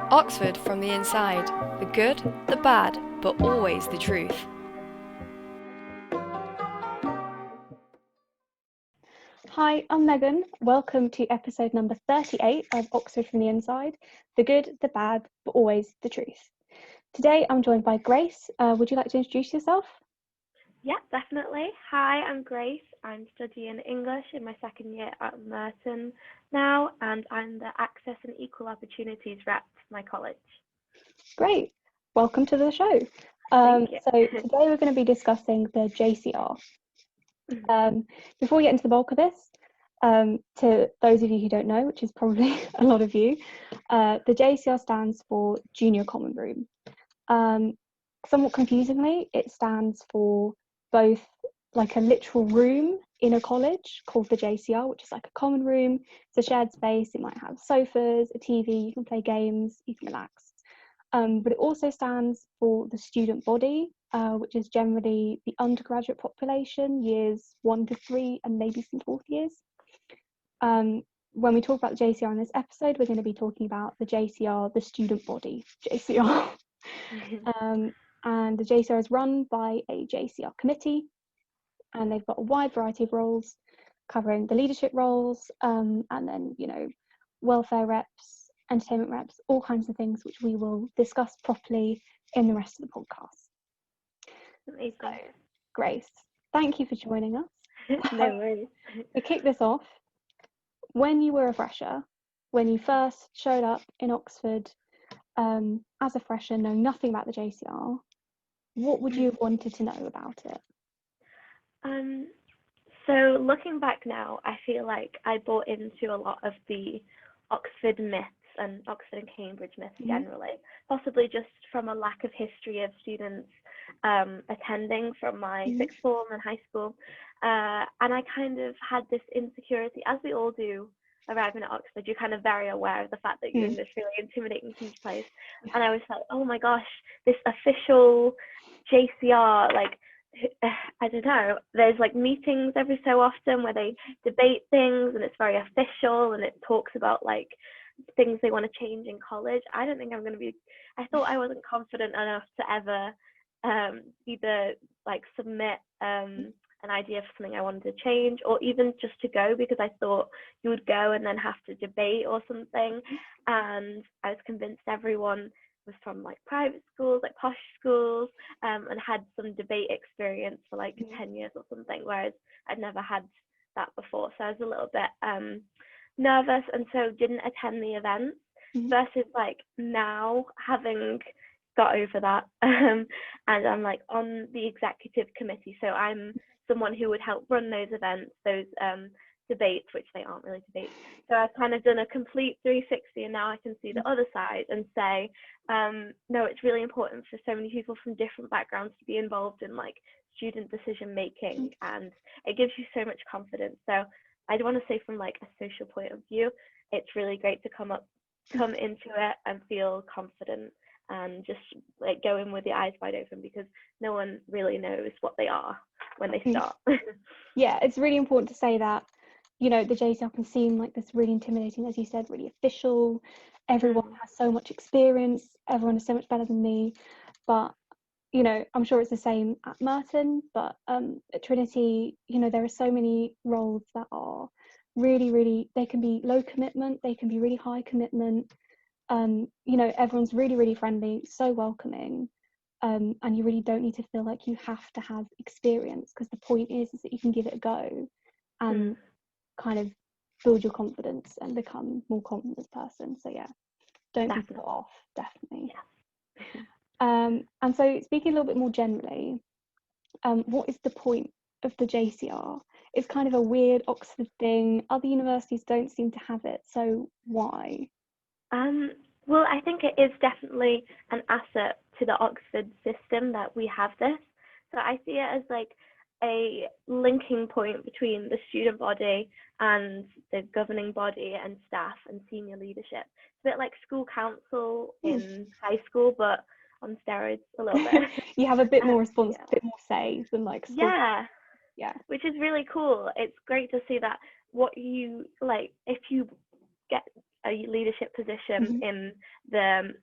Oxford from the inside. The good, the bad, but always the truth. Hi, I'm Megan. Welcome to episode number 38 of Oxford from the Inside. The good, the bad, but always the truth. Today I'm joined by Grace. Would you like to introduce yourself? Yeah, definitely. Hi, I'm Grace. I'm studying English in my second year at Merton now, and I'm the Access and Equal Opportunities rep for my college. Great. Welcome to the show. Thank you. So today we're going to be discussing the JCR. Before we get into the bulk of this, to those of you who don't know, which is probably a lot of you, the JCR stands for Junior Common Room. Somewhat confusingly, it stands for both like a literal room in a college called the JCR, which is like a common room. It's a shared space. It might have sofas, a TV, you can play games, you can relax. But it also stands for the student body, which is generally the undergraduate population, years 1 to 3 and maybe some fourth years. When we talk about the JCR in this episode, we're going to be talking about the JCR, the student body JCR. And the JCR is run by a JCR committee, and they've got a wide variety of roles covering the leadership roles, and then, welfare reps, entertainment reps, all kinds of things which we will discuss properly in the rest of the podcast. So, Grace, thank you for joining us. No worries. To kick this off, when you were a fresher, when you first showed up in Oxford as a fresher, knowing nothing about the JCR, what would you have wanted to know about it? So looking back now, I feel like I bought into a lot of the Oxford myths and Oxford and Cambridge myths generally, possibly just from a lack of history of students attending from my sixth form and high school. And I kind of had this insecurity, as we all do arriving at Oxford. You're kind of very aware of the fact that you're in this really intimidating, huge place. And I was like, oh my gosh, this official JCR, like, I don't know, there's like meetings every so often where they debate things and it's very official and it talks about like things they want to change in college. I don't think I'm going to be, I thought I wasn't confident enough to ever either like submit an idea for something I wanted to change, or even just to go, because I thought you would go and then have to debate or something. And I was convinced everyone was from like private schools, like posh schools, and had some debate experience for like 10 years or something, whereas I'd never had that before. So I was a little bit nervous, and so didn't attend the event. Versus like now, having got over that, and I'm like on the executive committee, so I'm someone who would help run those events, those debates, which they aren't really debates. So I've kind of done a complete 360, and now I can see the other side and say, no, it's really important for so many people from different backgrounds to be involved in like student decision making, and it gives you so much confidence. So I want to say, from like a social point of view, it's really great to come into it and feel confident and just like go in with your eyes wide open, because no one really knows what they are when they start. Yeah, it's really important to say that, the JCR can seem like this really intimidating, as you said, really official. Everyone has so much experience, everyone is so much better than me. But, I'm sure it's the same at Merton, but at Trinity, there are so many roles that are really, really, they can be low commitment, they can be really high commitment. Everyone's really, really friendly, so welcoming. And you really don't need to feel like you have to have experience, because the point is that you can give it a go and kind of build your confidence and become more confident as a person. So yeah, don't be put off, definitely. And so speaking a little bit more generally, what is the point of the JCR? It's kind of a weird Oxford thing. Other universities don't seem to have it, so why? Well, I think it is definitely an asset to the Oxford system that we have this. So I see it as like a linking point between the student body and the governing body and staff and senior leadership. It's a bit like school council in high school, but on steroids a little bit. You have a bit more response, a bit more say than like school. Yeah, which is really cool. It's great to see that what you like, if you get a leadership position in the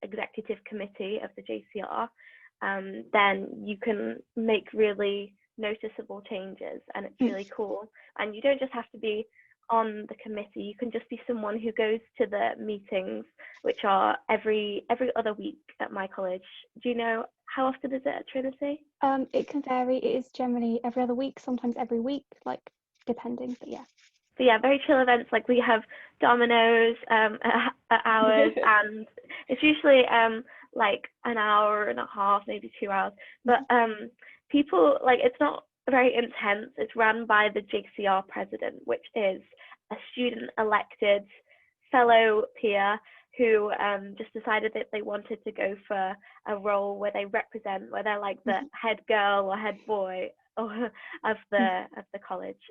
executive committee of the JCR, then you can make really noticeable changes, and it's really cool. And you don't just have to be on the committee, you can just be someone who goes to the meetings, which are every other week at my college. Do you know how often is it at Trinity? It can vary. It is generally every other week, sometimes every week, like depending, but yeah. So yeah, very chill events. Like we have dominoes at hours, and it's usually like an hour and a half, maybe 2 hours. But people, like, it's not very intense. It's run by the JCR president, which is a student elected fellow peer who just decided that they wanted to go for a role where they represent, where they're like the head girl or head boy of the college.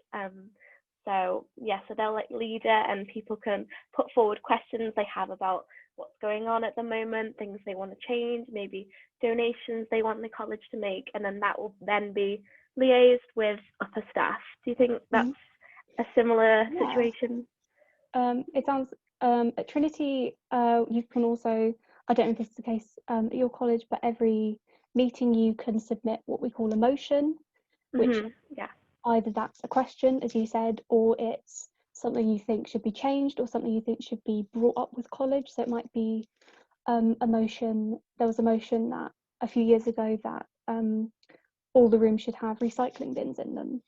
So yeah, so they're like leader, and people can put forward questions they have about what's going on at the moment, things they want to change, maybe donations they want the college to make, and then that will then be liaised with upper staff. Do you think that's a similar situation? It sounds, at Trinity, you can also, I don't know if this is the case at your college, but every meeting you can submit what we call a motion, which either that's a question, as you said, or it's something you think should be changed or something you think should be brought up with college. So it might be a motion. There was a motion that a few years ago that all the rooms should have recycling bins in them.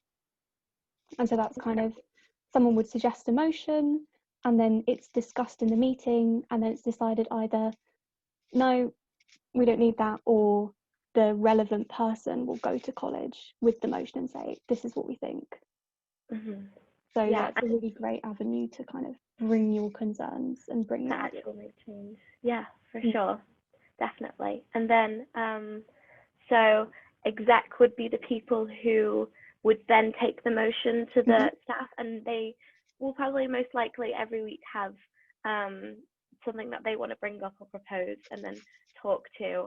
And so that's kind of, someone would suggest a motion, and then it's discussed in the meeting, and then it's decided either, no, we don't need that, or the relevant person will go to college with the motion and say, this is what we think. So yeah, it's a really great avenue to kind of bring your concerns and bring your actual make change. Yeah, for sure, definitely. And then so exec would be the people who would then take the motion to the staff, and they will probably most likely every week have something that they want to bring up or propose, and then talk to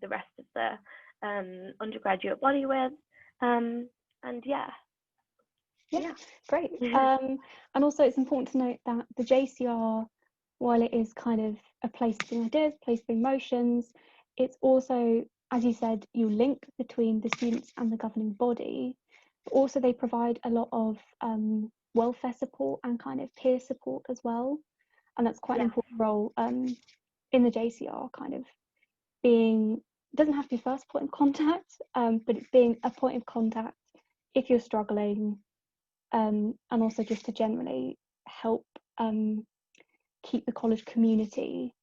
the rest of the undergraduate body with. And yeah, great. And also it's important to note that the JCR, while it is kind of a place to bring ideas, place to bring motions, it's also, as you said, you link between the students and the governing body, but also they provide a lot of welfare support and kind of peer support as well. And that's quite an important role in the JCR, kind of being, doesn't have to be first point of contact, but it's being a point of contact if you're struggling, and also just to generally help keep the college community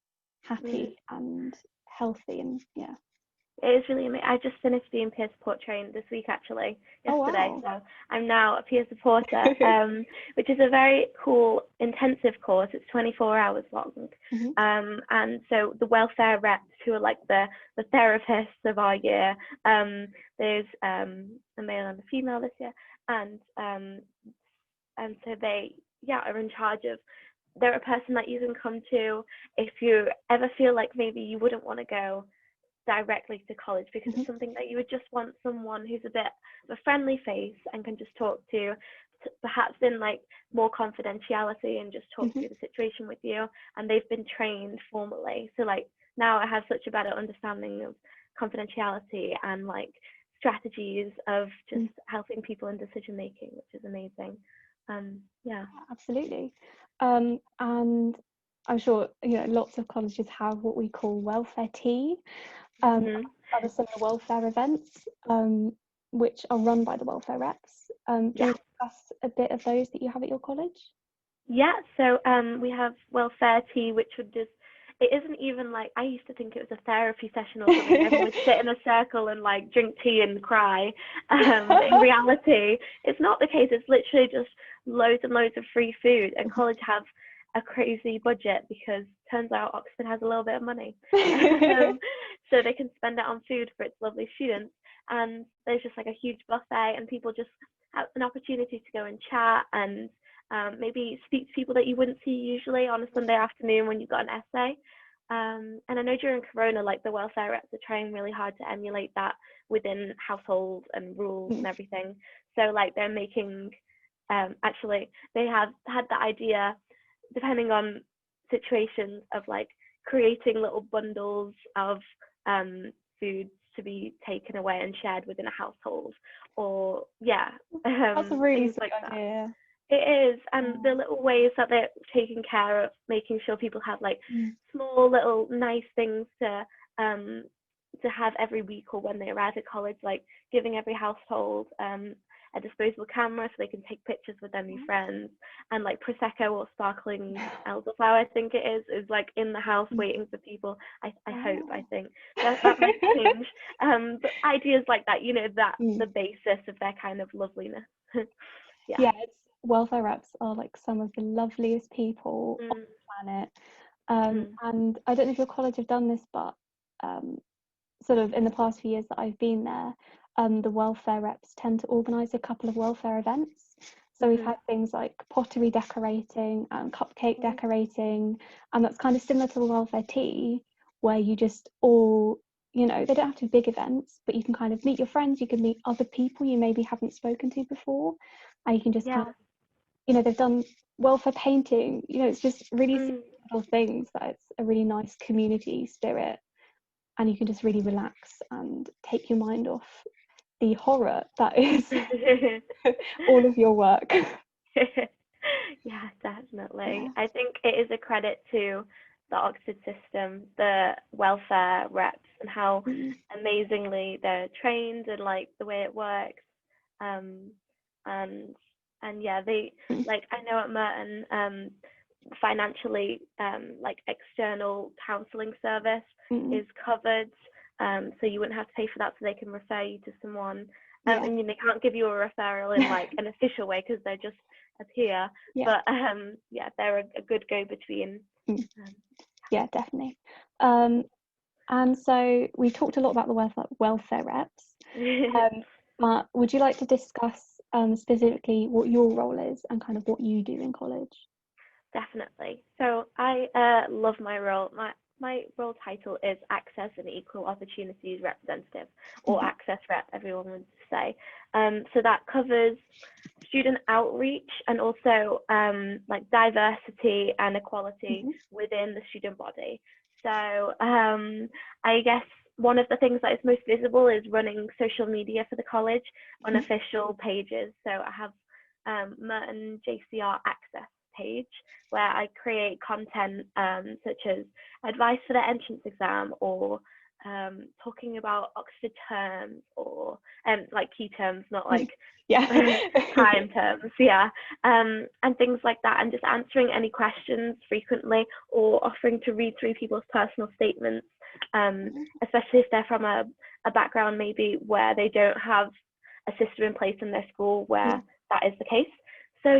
happy and healthy. And it is really amazing. I just finished being peer support trained this week, actually, yesterday. So I'm now a peer supporter, which is a very cool, intensive course. It's 24 hours long. And so the welfare reps, who are like the therapists of our year, there's a male and a female this year, and so they are in charge of, they're a person that you can come to if you ever feel like maybe you wouldn't want to go directly to college because it's something that you would just want someone who's a bit of a friendly face and can just talk to perhaps in like more confidentiality, and just talk through the situation with you. And they've been trained formally, so like now I have such a better understanding of confidentiality and like strategies of just helping people in decision making, which is amazing. Absolutely. And I'm sure lots of colleges have what we call welfare tea, other similar welfare events, which are run by the welfare reps. Do you discuss a bit of those that you have at your college? Yeah, so we have welfare tea, which would just, it isn't even like, I used to think it was a therapy session or something. Everyone would sit in a circle and like drink tea and cry. In reality, it's not the case. It's literally just loads and loads of free food, and college have a crazy budget because turns out Oxford has a little bit of money. So they can spend it on food for its lovely students. And there's just like a huge buffet, and people just have an opportunity to go and chat and maybe speak to people that you wouldn't see usually on a Sunday afternoon when you've got an essay. And I know during Corona, like the welfare reps are trying really hard to emulate that within household and rules and everything. So like they're making, actually they have had the idea, depending on situations of like creating little bundles of food to be taken away and shared within a household, or That's a really things sweet like that. idea. It is, and the little ways that they're taking care of making sure people have like Mm. small little nice things to have every week or when they arrive at college, like giving every household a disposable camera so they can take pictures with their new friends, and like prosecco or sparkling elderflower, I think it is like in the house waiting for people. I think that might change, but ideas like that, you know, that's the basis of their kind of loveliness. Yeah, welfare reps are like some of the loveliest people on the planet. And I don't know if your college have done this, but sort of in the past few years that I've been there, the welfare reps tend to organise a couple of welfare events. So we've had things like pottery decorating and cupcake decorating, and that's kind of similar to the welfare tea, where you just all, you know, they don't have to be big events, but you can kind of meet your friends, you can meet other people you maybe haven't spoken to before, and you can just kind of, you know, they've done welfare painting, you know, it's just really little things that it's a really nice community spirit, and you can just really relax and take your mind off the horror that is all of your work. Yeah, definitely. I think it is a credit to the Oxford system, the welfare reps, and how amazingly they're trained and like the way it works. And yeah, they like, I know at Merton, financially, like external counselling service is covered, so you wouldn't have to pay for that, so they can refer you to someone. And they can't give you a referral in like an official way because they're just a peer, but they're a good go-between. Yeah, definitely. And so we talked a lot about the welfare reps, but would you like to discuss specifically what your role is and kind of what you do in college? Definitely. So I love my role. My role title is Access and Equal Opportunities Representative, or Access Rep, everyone would say. So that covers student outreach and also like diversity and equality within the student body. So I guess one of the things that is most visible is running social media for the college on official pages. So I have Merton JCR Access page where I create content such as advice for the entrance exam, or talking about Oxford terms, or like key terms, not like time terms, and things like that, and just answering any questions frequently, or offering to read through people's personal statements, especially if they're from a background maybe where they don't have a system in place in their school where that is the case. So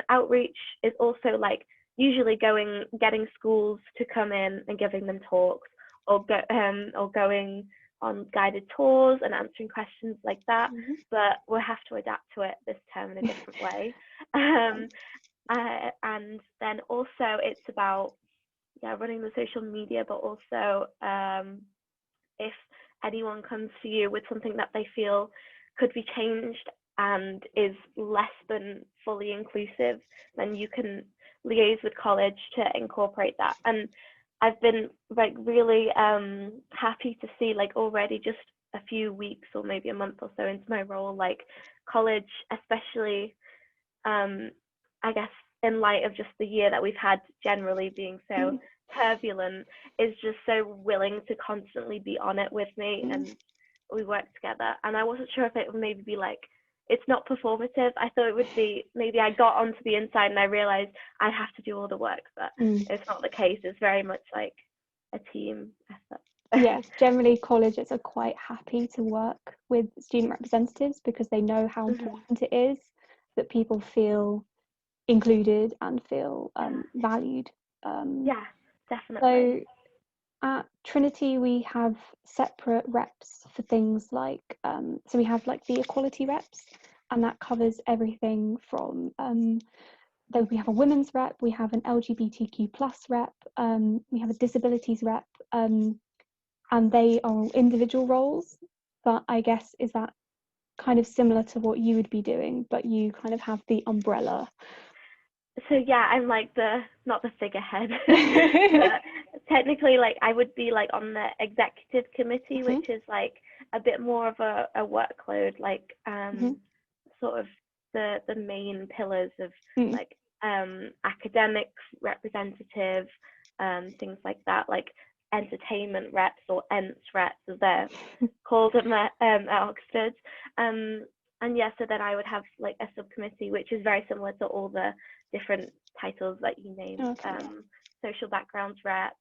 outreach is also like usually getting schools to come in and giving them talks, or going on guided tours and answering questions like that. But we'll have to adapt to it this term in a different way. And then also it's about running the social media, but also if anyone comes to you with something that they feel could be changed and is less than fully inclusive, then you can liaise with college to incorporate that. And I've been like really happy to see, like already just a few weeks or maybe a month or so into my role, like college, especially I guess in light of just the year that we've had generally being so turbulent, is just so willing to constantly be on it with me, and we work together. And I wasn't sure if it would maybe be like, it's not performative. I thought it would be, maybe I got onto the inside and I realized I have to do all the work, but it's not the case. It's very much like a team effort. Yes, generally colleges are quite happy to work with student representatives because they know how important it is that people feel included and feel valued. Yeah, definitely. So at Trinity we have separate reps for things like, so we have like the equality reps, and that covers everything from we have a women's rep, we have an LGBTQ plus rep, we have a disabilities rep, and they are individual roles, but I guess is that kind of similar to what you would be doing, but you kind of have the umbrella? So yeah, I'm like not the figurehead, but technically like I would be like on the executive committee, which is like a bit more of a workload, like sort of the main pillars of like academics representative, things like that, like entertainment reps or ENTS reps as they're called at Oxford. And yeah, so then I would have like a subcommittee, which is very similar to all the different titles that you named. Social backgrounds rep,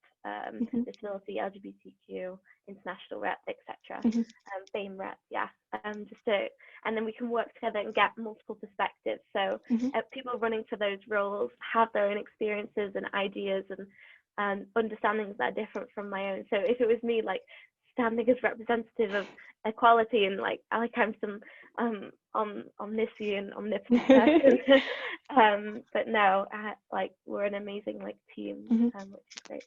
disability, LGBTQ, international rep, etc. BAME rep, yeah. And then we can work together and get multiple perspectives. So people running for those roles have their own experiences and ideas and understandings that are different from my own. So if it was me like standing as representative of equality and like I'm some omniscient, omnipotent person, but no, like we're an amazing like team, which is great.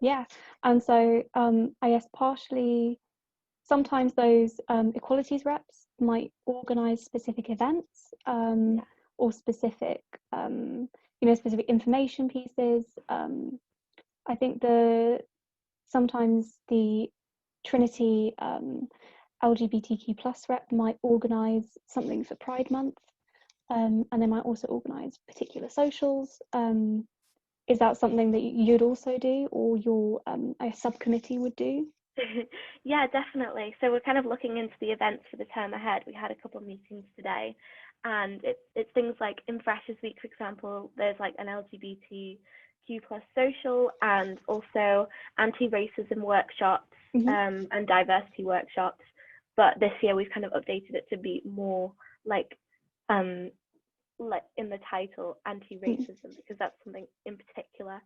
Yeah, and so I guess partially sometimes those equalities reps might organise specific events or specific specific information pieces. I think sometimes the Trinity LGBTQ plus rep might organise something for Pride Month, and they might also organise particular socials. Is that something that you'd also do, or your subcommittee would do? Yeah, definitely. So we're kind of looking into the events for the term ahead. We had a couple of meetings today, and it's things like in Freshers Week, for example, there's like an LGBTQ plus social and also anti-racism workshops and diversity workshops. But this year we've kind of updated it to be more like in the title, anti-racism, because that's something in particular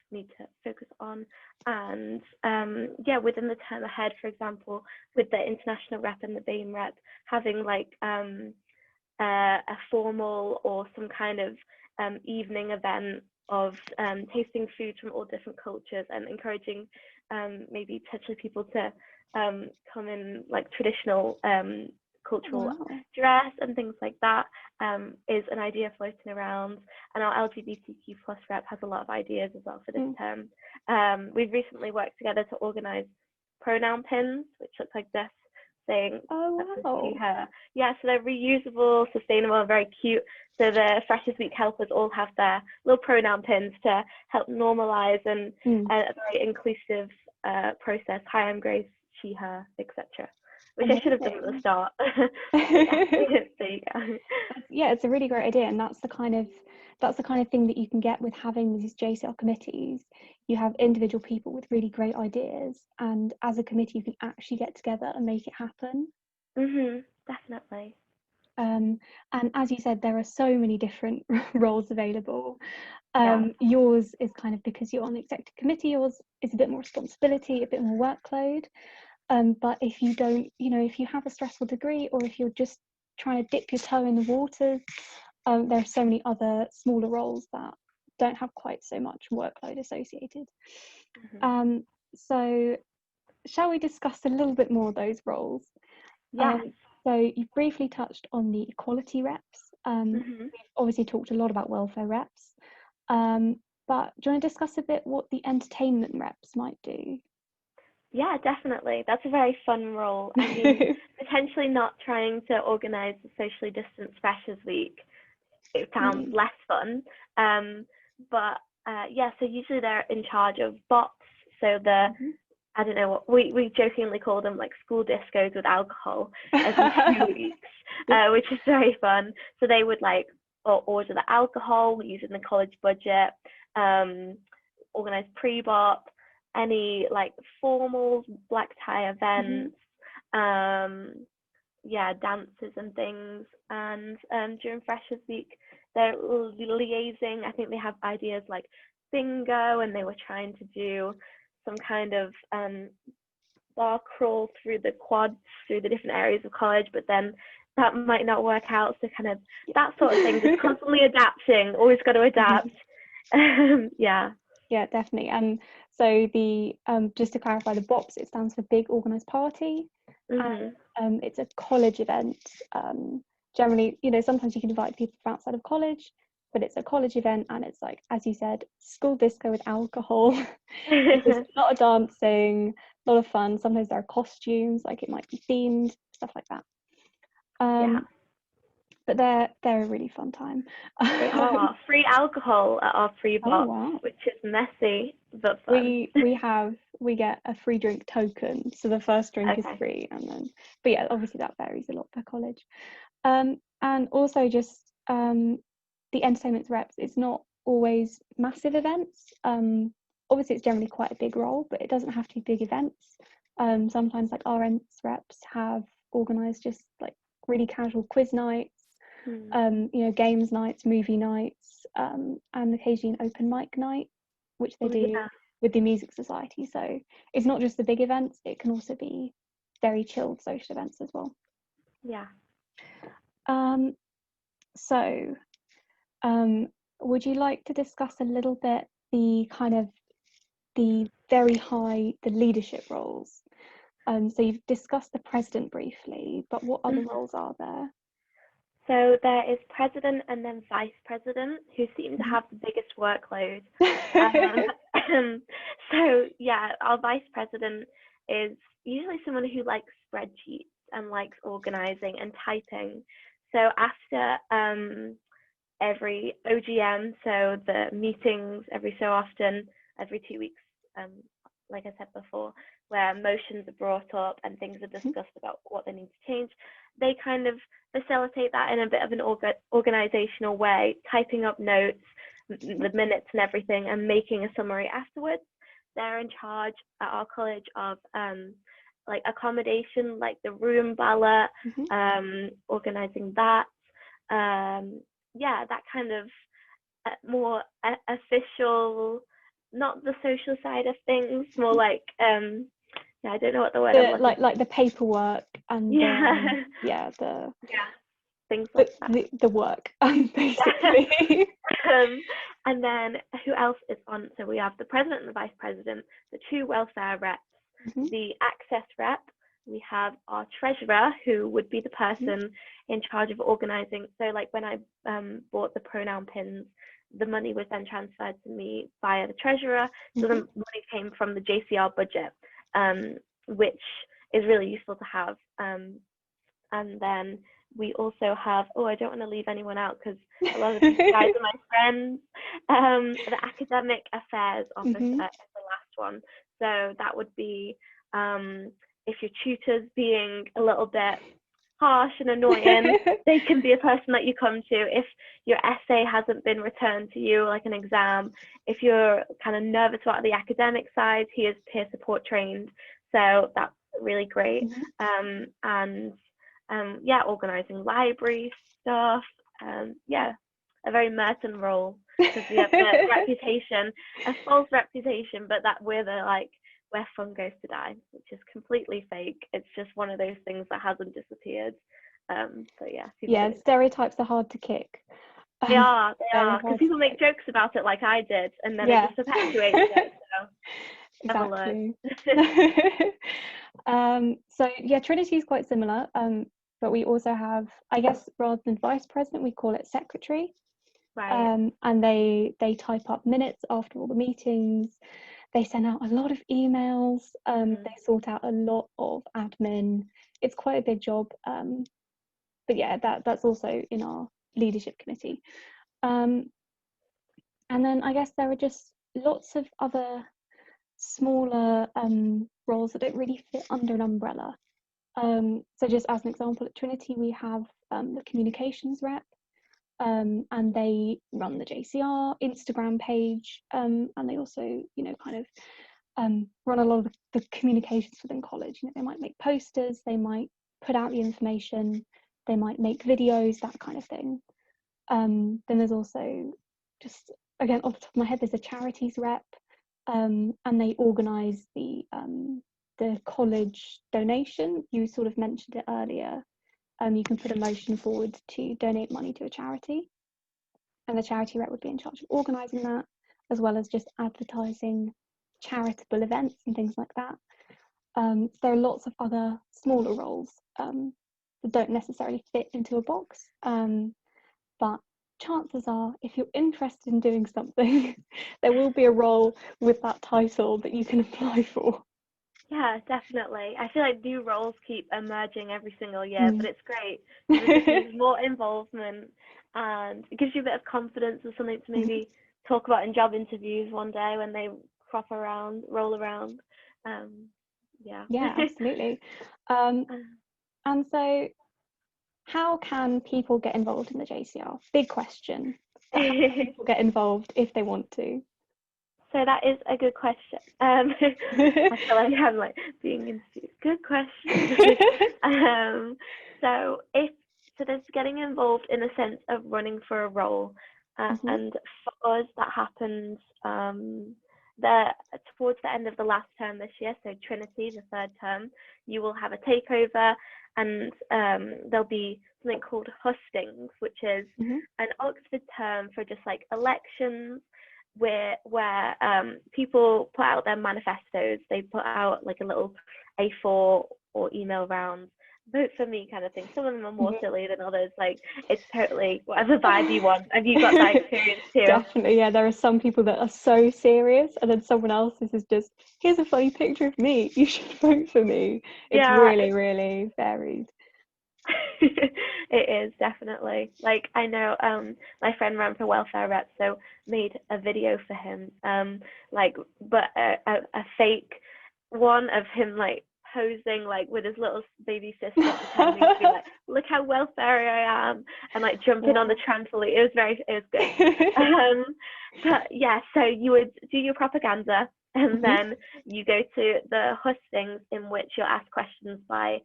need to focus on. And yeah, within the term ahead, for example, with the international rep and the BAME rep, having like a formal or some kind of evening event of tasting foods from all different cultures and encouraging maybe potentially people to come in like traditional cultural dress and things like that is an idea floating around. And our LGBTQ plus rep has a lot of ideas as well for this term. We've recently worked together to organise pronoun pins, which look like this, saying her. Yeah, so they're reusable, sustainable, and very cute. So the Freshers Week helpers all have their little pronoun pins to help normalise and a very inclusive process. Hi, I'm Grace, she, her, etc. Which I should have done at the start. There you go. Yeah, it's a really great idea, and that's the kind of thing that you can get with having these JCR committees. You have individual people with really great ideas, and as a committee you can actually get together and make it happen. Definitely. And as you said, there are so many different roles available. Yours is kind of, because you're on the executive committee, yours is a bit more responsibility, a bit more workload. But if you don't, if you have a stressful degree, or if you're just trying to dip your toe in the waters, there are so many other smaller roles that don't have quite so much workload associated. So shall we discuss a little bit more of those roles? So you've briefly touched on the equality reps. We've obviously talked a lot about welfare reps. But do you want to discuss a bit what the entertainment reps might do? Yeah, definitely. That's a very fun role. I mean, potentially not trying to organise the socially distanced Freshers Week. It sounds less fun. But yeah, so usually they're in charge of bots. So I don't know what we jokingly call them, like school discos with alcohol every 2 weeks, which is very fun. So they would like order the alcohol using the college budget, organise pre-bop, any like formal black tie events, dances and things. And during Freshers Week, they're liaising. I think they have ideas like bingo, and they were trying to do some kind of bar crawl through the quads, through the different areas of college, but then that might not work out. So kind of that sort of thing, just constantly adapting, always got to adapt. Yeah, definitely. And so the just to clarify, the BOPS, it stands for Big Organised Party. And it's a college event. Generally, sometimes you can invite people from outside of college, but it's a college event, and it's like, as you said, school disco with alcohol. There's a lot of dancing, a lot of fun. Sometimes there are costumes, like it might be themed, stuff like that. Yeah. But they're a really fun time. They are. Free alcohol at our free Oh, box, wow. which is messy but fun. We get a free drink token, so the first drink is Okay. free, and then, but yeah, obviously that varies a lot per college. And also just the entertainment reps, it's not always massive events. Obviously it's generally quite a big role, but it doesn't have to be big events. Sometimes like our ents reps have organised just like really casual quiz nights, you know, games nights, movie nights, and occasionally an open mic night, which they do with the music society. So it's not just the big events, it can also be very chilled social events as well. Yeah. So would you like to discuss a little bit the kind of the leadership roles? So you've discussed the president briefly, but what other roles are there? So there is president and then vice president, who seem to have the biggest workload. So yeah, our vice president is usually someone who likes spreadsheets and likes organizing and typing. So after every OGM, so the meetings every so often, every 2 weeks, like I said before, where motions are brought up and things are discussed about what they need to change, they kind of facilitate that in a bit of an organizational way, typing up notes, the minutes and everything, and making a summary afterwards. They're in charge at our college of like accommodation, like the room ballot, organizing that. Yeah, that kind of more official, not the social side of things, more like yeah, I don't know what the word I'm looking for. Like the paperwork and things like that. The work, basically. And then who else is on? So we have the president and the vice president, the 2 welfare reps, the access rep. We have our treasurer, who would be the person in charge of organising. So like when I bought the pronoun pins, the money was then transferred to me via the treasurer. So the money came from the JCR budget, which is really useful to have. And then we also have, I don't want to leave anyone out because a lot of these guys are my friends. The academic affairs officer is the last one. So that would be if your tutor's being a little bit harsh and annoying, they can be a person that you come to. If your essay hasn't been returned to you, like an exam, if you're kind of nervous about the academic side, he is peer support trained. So that's really great. Yeah, organising library stuff. Yeah, a very Merton role, because we have the reputation, a false reputation, but that we're the like where fun goes to die, which is completely fake. It's just one of those things that hasn't disappeared. But yeah, stereotypes are hard to kick. They are, because people make jokes about it like I did, and then it just perpetuates it. So exactly. So yeah, Trinity is quite similar, but we also have, I guess, rather than vice president, we call it secretary. Right. And they type up minutes after all the meetings. They send out a lot of emails. They sort out a lot of admin. It's quite a big job. But yeah, that's also in our leadership committee. And then I guess there are just lots of other smaller roles that don't really fit under an umbrella. So just as an example, at Trinity we have the communications rep, and they run the JCR Instagram page, and they also, you know, kind of run a lot of the communications within college. You know, they might make posters, they might put out the information, they might make videos, that kind of thing. Then there's also, just again off the top of my head, there's a charities rep, and they organise the college donation. You sort of mentioned it earlier. You can put a motion forward to donate money to a charity, and the charity rep would be in charge of organising that, as well as just advertising charitable events and things like that. There are lots of other smaller roles that don't necessarily fit into a box, but chances are, if you're interested in doing something, there will be a role with that title that you can apply for. Yeah, definitely. I feel like new roles keep emerging every single year, but it's great because it just means more involvement, and it gives you a bit of confidence and something to maybe talk about in job interviews one day when they roll around. Yeah. Yeah, absolutely. And so, how can people get involved in the JCR? Big question. But how can people get involved if they want to? So that is a good question. I feel like I'm like being interviewed. Good question. So there's getting involved in the sense of running for a role, and for us that happens towards the end of the last term this year. So Trinity, the third term, you will have a takeover, and there'll be something called hustings, which is an Oxford term for just like elections, where people put out their manifestos. They put out like a little A4 or email round, vote for me kind of thing. Some of them are more silly than others. Like, it's totally whatever vibe you want. Have you got that experience too? Definitely, yeah. There are some people that are so serious, and then someone else's is just, here's a funny picture of me, you should vote for me. It's really, really varied. It is definitely. Like, I know my friend ran for welfare rep, so made a video for him, but a fake one of him like posing like with his little baby sister, pretending to be like, look how welfare I am, and like jumping on the trampoline. It was good. But yeah, so you would do your propaganda, and then you go to the hustings, in which you're asked questions by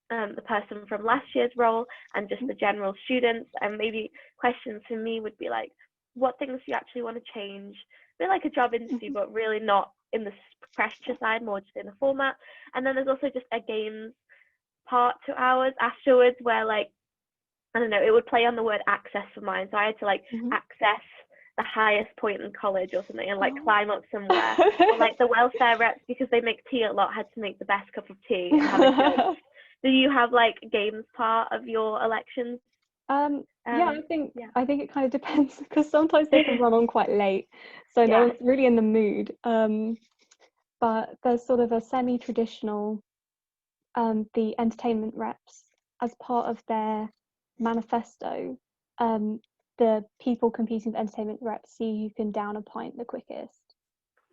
the person from last year's role and just the general students. And maybe questions for me would be like, what things do you actually want to change? A bit like a job interview, but really not in the pressure side, more just in the format. And then there's also just a games part to ours afterwards, where like, I don't know, it would play on the word access for mine. So I had to like access the highest point in college or something, and like climb up somewhere. Or like the welfare reps, because they make tea a lot, had to make the best cup of tea and have a judge. Do you have like games part of your elections? Yeah, I think it kind of depends, because sometimes they can run on quite late, so no one's really in the mood. But there's sort of a semi-traditional, the entertainment reps, as part of their manifesto, the people competing for entertainment reps see who can down a pint the quickest.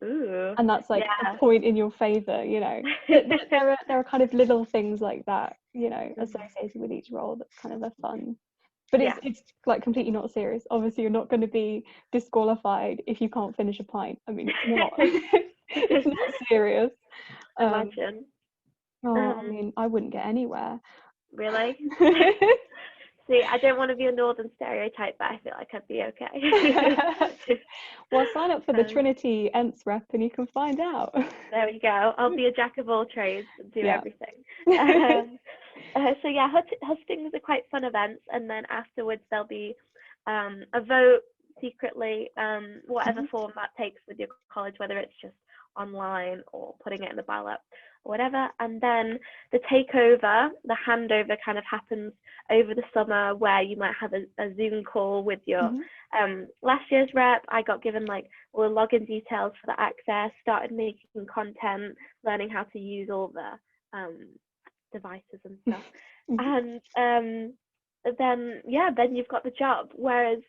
Ooh, and that's like a point in your favor, you know. But there are kind of little things like that, you know, associated with each role that's kind of a fun. But it's like completely not serious. Obviously, you're not going to be disqualified if you can't finish a pint. I mean, it's not it's not serious. Imagine. I mean, I wouldn't get anywhere. Really? See, I don't want to be a northern stereotype, but I feel like I'd be okay. Well, sign up for the Trinity Ents rep and you can find out. There we go. I'll be a jack of all trades and do everything. So yeah, hustings are quite fun events, and then afterwards there'll be a vote secretly, whatever form that takes with your college, whether it's just online or putting it in the ballot or whatever. And then the takeover, the handover, kind of happens over the summer, where you might have a Zoom call with your last year's rep. I got given like all the login details for the access, started making content, learning how to use all the devices and stuff. And then you've got the job. Whereas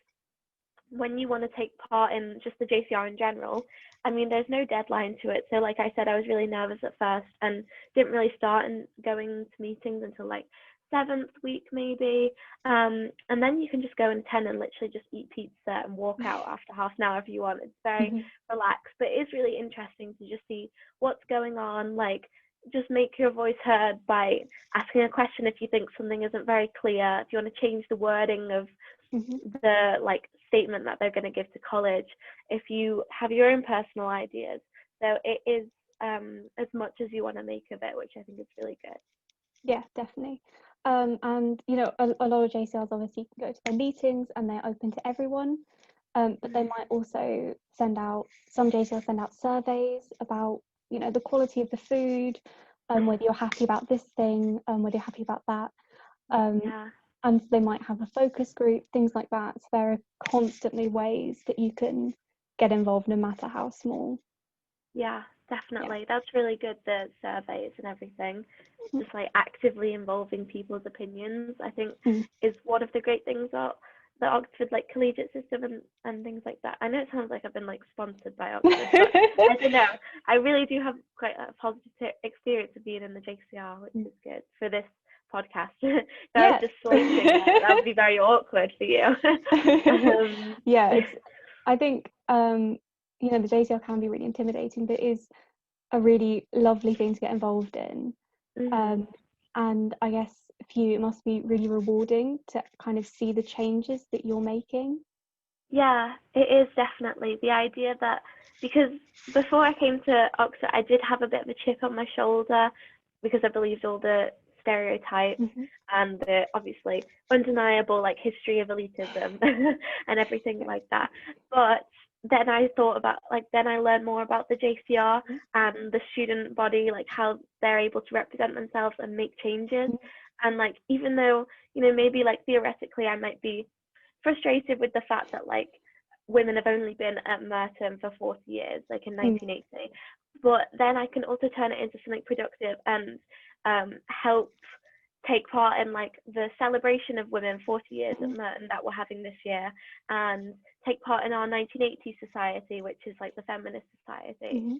when you want to take part in just the JCR in general, I mean, there's no deadline to it. So like I said, I was really nervous at first and didn't really start going to meetings until like 7th week maybe. And then you can just go and attend and literally just eat pizza and walk out after half an hour if you want. It's very relaxed, but it is really interesting to just see what's going on. Like, just make your voice heard by asking a question if you think something isn't very clear, if you want to change the wording of the like statement that they're going to give to college, if you have your own personal ideas. So it is as much as you want to make of it, which I think is really good. Yeah, definitely. And you know, a lot of JCRs obviously can go to their meetings and they're open to everyone, but they might also some JCRs send out surveys about, you know, the quality of the food, whether you're happy about this thing, whether you're happy about that. and they might have a focus group, things like that. So there are constantly ways that you can get involved, no matter how small. Yeah, definitely. That's really good, the surveys and everything. Just like actively involving people's opinions, I think is one of the great things about the Oxford like collegiate system and things like that. I know it sounds like I've been like sponsored by Oxford, but I don't know. I really do have quite a positive experience of being in the JCR, which is good for this podcast. If I was just slating that would be very awkward for you. Yeah, I think you know, the JCR can be really intimidating, but it is a really lovely thing to get involved in. And I guess for you, it must be really rewarding to kind of see the changes that you're making. Yeah, it is definitely the idea that, because before I came to Oxford, I did have a bit of a chip on my shoulder because I believed all the stereotypes and the obviously undeniable like history of elitism and everything like that. But then I thought about then I learned more about the JCR and the student body, like how they're able to represent themselves and make changes. And like, even though, you know, maybe like theoretically I might be frustrated with the fact that like women have only been at Merton for 40 years, like in 1980, but then I can also turn it into something productive and help take part in like the celebration of women 40 years at Merton that we're having this year, and take part in our 1980 society, which is like the feminist society.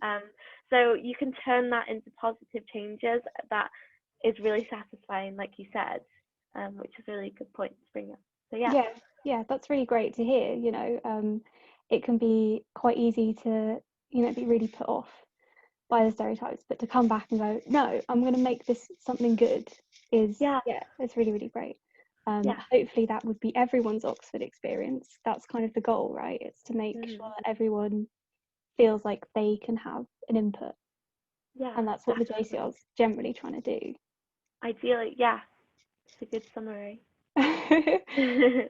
So you can turn that into positive changes that is really satisfying, like you said, which is a really good point to bring up. So yeah, that's really great to hear. You know, it can be quite easy to, you know, be really put off by the stereotypes, but to come back and go, no, I'm going to make this something good is it's really, really great. Hopefully that would be everyone's Oxford experience. That's kind of the goal, right? It's to make sure that everyone feels like they can have an input, and that's what the JCR is generally trying to do. Ideally, it's a good summary.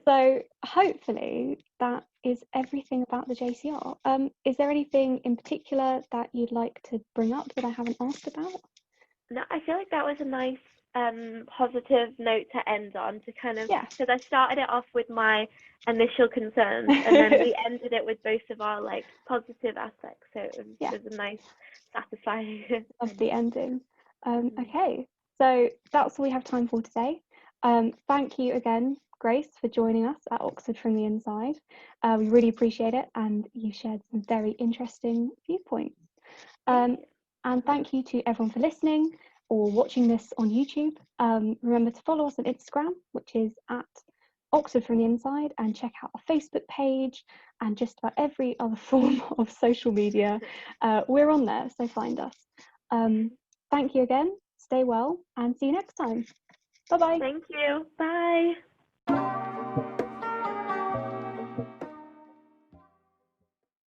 So hopefully that is everything about the JCR. Is there anything in particular that you'd like to bring up that I haven't asked about? No, I feel like that was a nice positive note to end on, to kind of, because I started it off with my initial concerns and then we ended it with both of our like positive aspects, so it was a nice, satisfying lovely ending. Okay, so that's all we have time for today. Thank you again, Grace, for joining us at Oxford from the Inside. We really appreciate it, and you shared some very interesting viewpoints. And thank you to everyone for listening or watching this on YouTube. Remember to follow us on Instagram, which is at Oxford from the Inside, and check out our Facebook page and just about every other form of social media. We're on there, so find us. Thank you again, stay well, and see you next time. Bye-bye. Thank you. Bye.